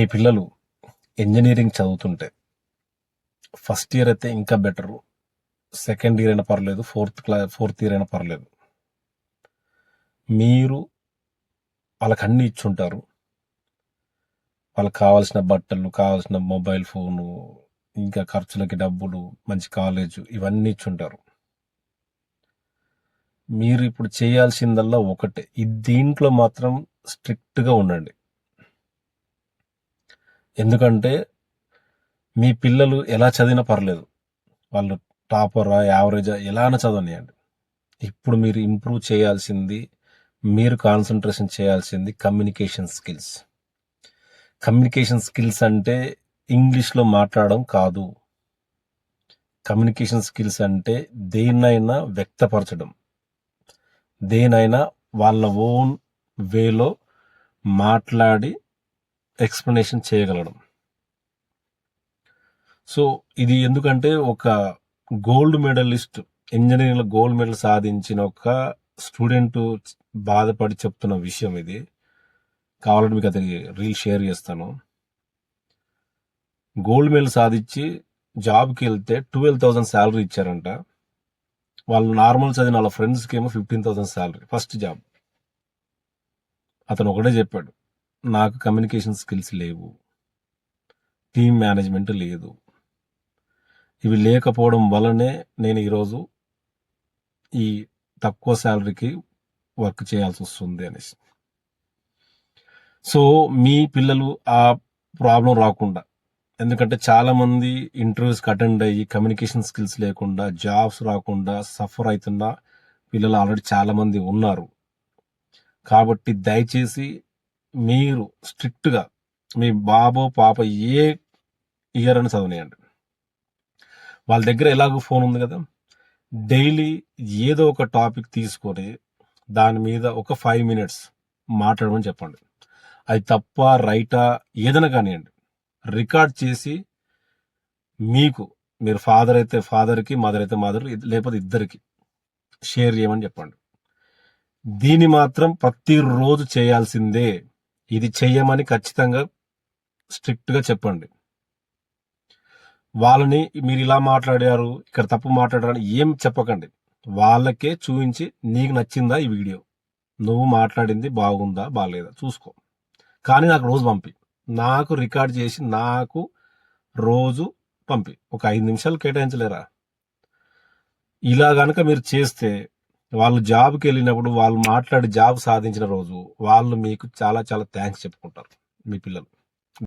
మీ పిల్లలు ఇంజనీరింగ్ చదువుతుంటే first year అయితే ఇంకా బెటరు, సెకండ్ ఇయర్ అయినా పర్లేదు, ఫోర్త్ ఇయర్ అయినా పర్లేదు. మీరు వాళ్ళకి అన్ని ఇచ్చుంటారు. వాళ్ళకి కావాల్సిన బట్టలు, కావాల్సిన మొబైల్ ఫోను, ఇంకా ఖర్చులకి డబ్బులు, మంచి కాలేజు ఇవన్నీ ఇచ్చుంటారు. మీరు ఇప్పుడు చేయాల్సిందల్లా ఒకటే, దీంట్లో మాత్రం స్ట్రిక్ట్గా ఉండండి. ఎందుకంటే మీ పిల్లలు ఎలా చదివినా పర్లేదు, వాళ్ళు టాపరా యావరేజా ఎలా అయినా చదవనియండి. ఇప్పుడు మీరు ఇంప్రూవ్ చేయాల్సింది, మీరు కాన్సన్ట్రేషన్ చేయాల్సింది కమ్యూనికేషన్ స్కిల్స్. కమ్యూనికేషన్ స్కిల్స్ అంటే ఇంగ్లీష్లో మాట్లాడడం కాదు. కమ్యూనికేషన్ స్కిల్స్ అంటే దేన్నైనా వ్యక్తపరచడం, దేనైనా వాళ్ళ ఓన్ వేలో మాట్లాడి ఎక్స్ప్లెనేషన్ చేయగలడం. సో ఇది ఎందుకంటే ఒక గోల్డ్ మెడలిస్ట్, ఇంజనీరింగ్లో గోల్డ్ మెడల్ సాధించిన ఒక స్టూడెంట్ బాధపడి చెప్తున్న విషయం ఇది. కావాలంటే మీకు అది రీల్ షేర్ చేస్తాను. గోల్డ్ మెడల్ సాధించి జాబ్కి వెళ్తే 12,000 శాలరీ ఇచ్చారంట. వాళ్ళు నార్మల్ చదివిన వాళ్ళ ఫ్రెండ్స్కి ఏమో 15,000 శాలరీ, ఫస్ట్ జాబ్. అతను ఒకటే చెప్పాడు, నాకు కమ్యూనికేషన్ స్కిల్స్ లేవు, టీమ్ మేనేజ్మెంట్ లేదు, ఇవి లేకపోవడం వల్లనే నేను ఈరోజు ఈ తక్కువ శాలరీకి వర్క్ చేయాల్సి వస్తుంది అనేసి. సో మీ పిల్లలు ఆ ప్రాబ్లం రాకుండా, ఎందుకంటే చాలా మంది ఇంటర్వ్యూస్కి అటెండ్ అయ్యి కమ్యూనికేషన్ స్కిల్స్ లేకుండా జాబ్స్ రాకుండా సఫర్ అవుతున్న పిల్లలు ఆల్రెడీ చాలా మంది ఉన్నారు. కాబట్టి దయచేసి మీరు స్ట్రిక్ట్గా మీ బాబో పాప ఏ ఇయర్ అని చదవనియండి. వాళ్ళ దగ్గర ఎలాగో ఫోన్ ఉంది కదా, డైలీ ఏదో ఒక టాపిక్ తీసుకొని దాని మీద ఒక 5 minutes మాట్లాడమని చెప్పండి. అది తప్ప రైటా ఏదైనా కానివ్వండి, రికార్డ్ చేసి మీరు ఫాదర్ అయితే ఫాదర్కి, మదర్ అయితే మదర్, లేకపోతే ఇద్దరికి షేర్ చేయమని చెప్పండి. దీన్ని మాత్రం ప్రతిరోజు చేయాల్సిందే. ఇది చెయ్యమని ఖచ్చితంగా స్ట్రిక్ట్గా చెప్పండి. వాళ్ళని మీరు ఇలా మాట్లాడారు, ఇక్కడ తప్పు మాట్లాడారని ఏం చెప్పకండి. వాళ్ళకే చూపించి, నీకు నచ్చిందా ఈ వీడియో, నువ్వు మాట్లాడింది బాగుందా బాగాలేదా చూసుకో, కానీ నాకు రోజు పంపి, నాకు రికార్డ్ చేసి నాకు రోజు పంపి, ఒక 5 నిమిషాలు కేటాయించలేరా? ఇలా గనక మీరు చేస్తే వాళ్ళు జాబ్కి వెళ్ళినప్పుడు వాళ్ళు మాట్లాడి జాబ్ సాధించిన రోజు వాళ్ళు మీకు చాలా చాలా థ్యాంక్స్ చెప్పుకుంటారు మీ పిల్లలు.